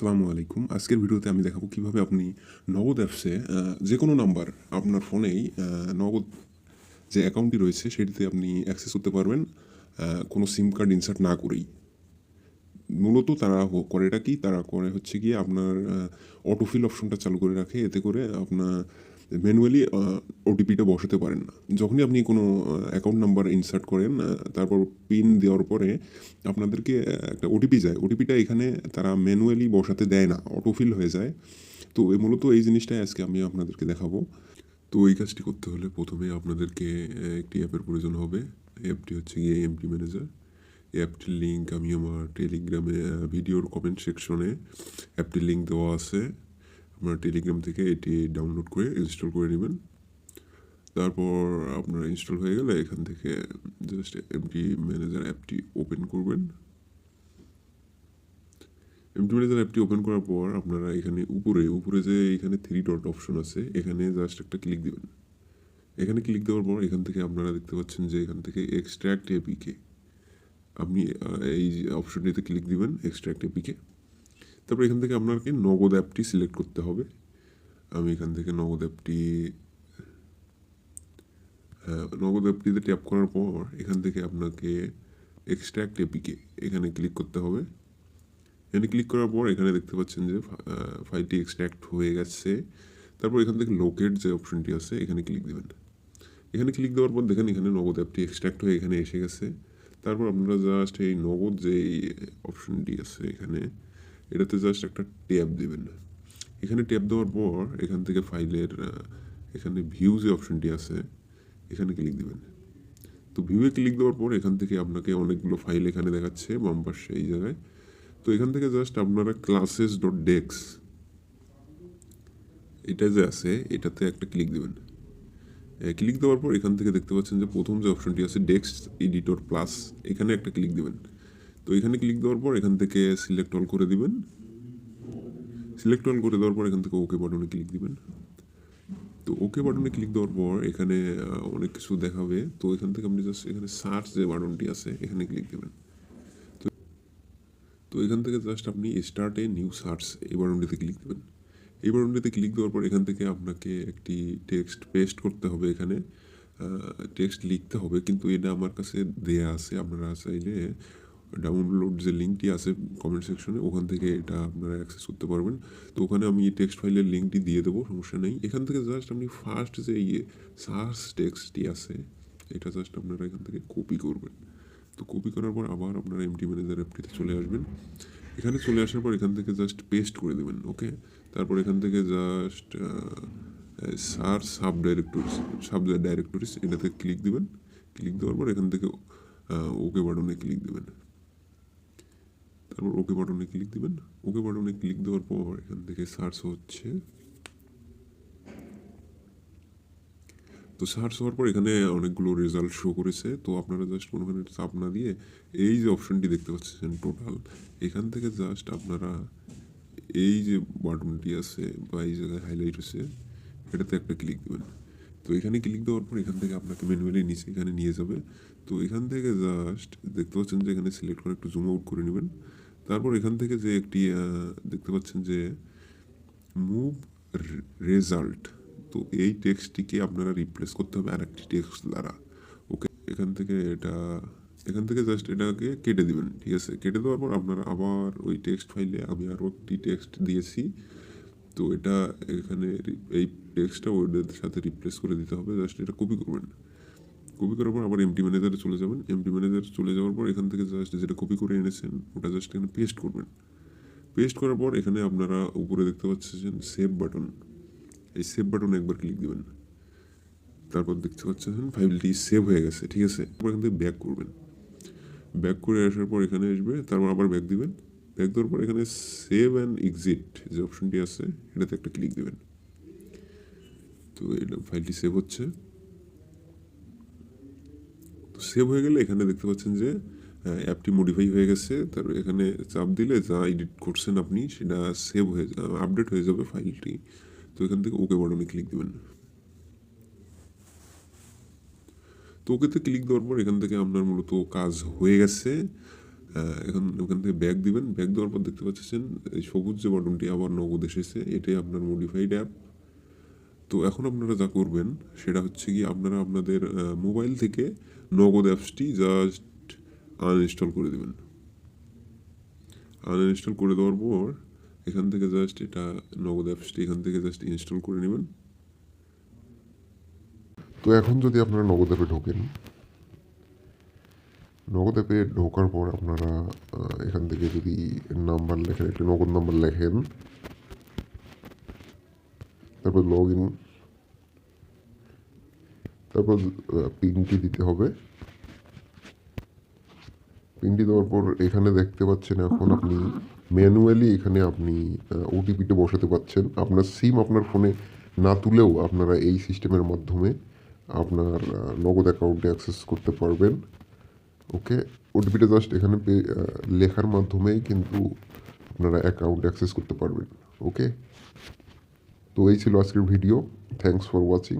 আসসালামু আলাইকুম। আজকের ভিডিওতে আমি দেখাবো কিভাবে আপনি নগদ অ্যাপসে যেকোনো নাম্বার আপনার ফোনেই নগদ যে অ্যাকাউন্টটি রয়েছে সেটিতে আপনি অ্যাক্সেস করতে পারবেন কোনো সিম কার্ড ইনসার্ট না করেই। মূলত তারা করেটা কি? তারা করে হচ্ছে গিয়ে আপনার অটোফিল অপশনটা চালু করে রাখে। এতে করে আপনার ম্যানুয়ালি ওটিপিটা বসাতে পারেন না। যখনই আপনি কোনো অ্যাকাউন্ট নাম্বার ইনসার্ট করেন তারপর পিন দেওয়ার পরে আপনাদেরকে একটা ওটিপি যায়। ওটিপিটা এখানে তারা ম্যানুয়ালি বসাতে দেয় না, অটোফিল হয়ে যায়। তো মূলত এই জিনিসটাই আজকে আমি আপনাদেরকে দেখাবো। তো এই কাজটি করতে হলে প্রথমে আপনাদেরকে একটি অ্যাপের প্রয়োজন হবে। অ্যাপটি হচ্ছে গিয়ে এমটি ম্যানেজার। এই অ্যাপটির লিঙ্ক আমি আমার টেলিগ্রামে ভিডিওর কমেন্ট সেকশনে অ্যাপটির লিঙ্ক দেওয়া আছে। আপনার টেলিগ্রাম থেকে এটি ডাউনলোড করে ইনস্টল করে নেবেন। তারপর আপনার ইনস্টল হয়ে গেলে এখান থেকে জাস্ট এমটি ম্যানেজার অ্যাপটি ওপেন করবেন। এমটি ম্যানেজার অ্যাপটি ওপেন করার পর আপনারা এখানে উপরে যে এখানে 3 ডট অপশন আছে, এখানে জাস্ট একটা ক্লিক দিবেন। এখানে ক্লিক দেওয়ার পর এখান থেকে আপনারা দেখতে পাচ্ছেন যে এখান থেকে এক্সট্র্যাক্ট এপিকে, আপনি এই অপশনটিতে ক্লিক দিবেন, এক্সট্র্যাক্ট এপিকে। তারপর এখান থেকে আপনাকে নগদ অ্যাপটি সিলেক্ট করতে হবে। আমি এখান থেকে নগদ অ্যাপটিতে ট্যাপ করার পর এখান থেকে আপনাকে এক্সট্র্যাক্ট এপিকে এখানে ক্লিক করতে হবে। এখানে ক্লিক করার পর এখানে দেখতে পাচ্ছেন যে ফাইলটি এক্সট্র্যাক্ট হয়ে গেছে। তারপর এখান থেকে লোকেট যে অপশনটি আছে এখানে ক্লিক দেবেন। এখানে ক্লিক দেওয়ার পর দেখেন এখানে নগদ অ্যাপটি এক্সট্র্যাক্ট হয়ে এখানে এসে গেছে। তারপর আপনারা জাস্ট এই নগদ যে অপশনটি আছে এখানে, এটাতে জাস্ট একটা ট্যাপ দেবেন। এখানে ট্যাপ দেওয়ার পর এখান থেকে ফাইলের এখানে ভিউ যে অপশনটি আছে এখানে ক্লিক দেবেন। তো ভিউয়ে ক্লিক দেওয়ার পর এখান থেকে আপনাকে অনেকগুলো ফাইল এখানে দেখাচ্ছে বাম পাশে এই জায়গায়। তো এখান থেকে জাস্ট আপনারা ক্লাসেস ডট ডেক্স এটা যে আছে এটাতে একটা ক্লিক দেবেন। ক্লিক দেওয়ার পর এখান থেকে দেখতে পাচ্ছেন যে প্রথম যে অপশনটি আছে ডেক্স এডিটর প্লাস, এখানে একটা ক্লিক দেবেন। তো এখানে ক্লিক দেওয়ার পর এখান থেকে সিলেক্ট অল করে দিবেন। সিলেক্ট অল করে দেওয়ার পর এখান থেকে ওকে বাটনে ক্লিক দিবেন। তো ওকে বাটনে ক্লিক দেওয়ার পর এখানে অনেক কিছু দেখাবে। তো এখান থেকে আপনি জাস্ট এখানে সার্চ যে বাটনটি আছে এখানে ক্লিক দেবেন। তো এখান থেকে জাস্ট আপনি স্টার্ট এ নিউ সার্চ এই বাটনটিতে ক্লিক দেবেন। এই বাটনটিতে ক্লিক দেওয়ার পর এখান থেকে আপনাকে একটি টেক্সট পেস্ট করতে হবে। এখানে টেক্সট লিখতে হবে, কিন্তু এটা আমার কাছে দেয়া আছে। আপনারা চাইলে ডাউনলোড যে লিঙ্কটি আছে কমেন্ট সেকশনে, ওখান থেকে এটা আপনারা অ্যাক্সেস করতে পারবেন। তো ওখানে আমি টেক্সট ফাইলের লিঙ্কটি দিয়ে দেবো, সমস্যা নেই। এখান থেকে জাস্ট আপনি ফার্স্ট যে সার্চ টেক্সটটি আছে এটা জাস্ট আপনারা এখান থেকে কপি করবেন। তো কপি করার পর আবার আপনারা এমটি ম্যানেজার অ্যাপটিতে চলে আসবেন। এখানে চলে আসার পর এখান থেকে জাস্ট পেস্ট করে দেবেন। ওকে, তারপর এখান থেকে জাস্ট সার্চ সাব ডাইরেক্টরিজ এটাতে ক্লিক দিবেন। ক্লিক দেওয়ার পর এখান থেকে ওকে বাটনে ক্লিক দেবেন। তারপর ওকে বাটনে ক্লিক দিবেন। ওকে বাটনে ক্লিক দেওয়ার পর এখান থেকে সার্চ হচ্ছে। তো সার্চ হওয়ার পর এখানে অনেকগুলো রেজাল্ট শো করেছে। তো আপনারা জাস্ট কোনোখানে চাপ না দিয়ে এই যে অপশনটি দেখতে পাচ্ছেন টোটাল, এখান থেকে জাস্ট আপনারা এই যে বাটনটি আছে বা এই জায়গায় হাইলাইট হচ্ছে এটাতে একটা ক্লিক দেবেন। তো এখানে ক্লিক দেওয়ার পর এখান থেকে আপনাকে ম্যানুয়ালি নিচে এখানে নিয়ে যাবে। তো এখান থেকে জাস্ট দেখতে পাচ্ছেন যে এখানে সিলেক্ট করে একটু জুম আউট করে নেবেন। তারপর এখান থেকে যে একটি দেখতে পাচ্ছেন যে মুভ রেজাল্ট, তো এই টেক্সটটিকে আপনারা রিপ্লেস করতে হবে আরেকটি টেক্সট দ্বারা। ওকে, এখান থেকে জাস্ট এটাকে কেটে দিবেন। ঠিক আছে, কেটে দেওয়ার পর আপনারা আবার ওই টেক্সট ফাইলে আমি আরও একটি টেক্সট দিয়েছি, তো এটা এখানে এই টেক্সটটা ওদের সাথে রিপ্লেস করে দিতে হবে। জাস্ট এটা কপি করবেন। কপি করার পর আবার এমটি ম্যানেজারে চলে যাবেন। এমটি ম্যানেজারে চলে যাওয়ার পর এখান থেকে জাস্ট যেটা কপি করে এনেছেন ওটা জাস্ট এখানে পেস্ট করবেন। পেস্ট করার পর এখানে আপনারা উপরে দেখতে পাচ্ছেন সেভ বাটন, এই সেভ বাটনে একবার ক্লিক দিবেন। তারপর দেখতে পাচ্ছেন ফাইলটি সেভ হয়ে গেছে। ঠিক আছে, তারপর এখান থেকে ব্যাক করবেন। ব্যাক করে আসার পর এখানে আসবে, তারপর আবার ব্যাক দিবেন। ব্যাক দেওয়ার পর এখানে সেভ অ্যান্ড এক্সিট যে অপশনটি আছে এটাতে একটা ক্লিক দেবেন। তো এটা ফাইলটি সেভ হচ্ছে। তো সেভ হয়ে গেলে এখানে দেখতে পাচ্ছেন যে অ্যাপটি মডিফাই হয়ে গেছে। তারপর এখানে চাপ দিলে যা এডিট করছেন আপনি সেটা সেভ হয়ে আপডেট হয়ে যাবে ফাইলটি। তো এখান থেকে ওকে বাটনে ক্লিক দেবেন। তো ওকেতে ক্লিক দেওয়ার পর এখান থেকে আপনার মূলত কাজ হয়ে গেছে। ওখান থেকে ব্যাক দিবেন। ব্যাক দেওয়ার পর দেখতে পাচ্ছেন এই সবুজ যে বাটনটি আবার নগদ এসেছে, এটাই আপনার মডিফাইড অ্যাপ। তো এখন আপনারা যা করবেন সেটা হচ্ছে কি আপনারা আপনাদের মোবাইল থেকে নগদ অ্যাপসটি জাস্ট আনইনস্টল করে দেবেন। আনইনস্টল করে দেওয়ার পর এখান থেকে জাস্ট এটা নগদ অ্যাপসটি এখান থেকে জাস্ট ইনস্টল করে নেবেন। তো এখন যদি আপনারা নগদ অ্যাপে ঢোকেন, নগদ অ্যাপে ঢোকার পর আপনারা এখান থেকে যদি নাম্বার লেখেন, একটা নগদ নাম্বার লেখেন, তারপর লগ ইন, তারপর পিনটি দিতে হবে। পিনটি দেওয়ার পর এখানে দেখতে পাচ্ছেন এখন আপনি ম্যানুয়ালি এখানে আপনি ওটিপিটা বসাতে পারছেন। আপনার সিম আপনার ফোনে না তুলেও আপনারা এই সিস্টেমের মাধ্যমে আপনার নগদ অ্যাকাউন্টে অ্যাক্সেস করতে পারবেন। ওকে, ওটিপিটা জাস্ট এখানে লেখার মাধ্যমেই কিন্তু আপনারা অ্যাকাউন্ট অ্যাক্সেস করতে পারবেন। ওকে, তো এই ছিল আজকের ভিডিও। Thanks for watching.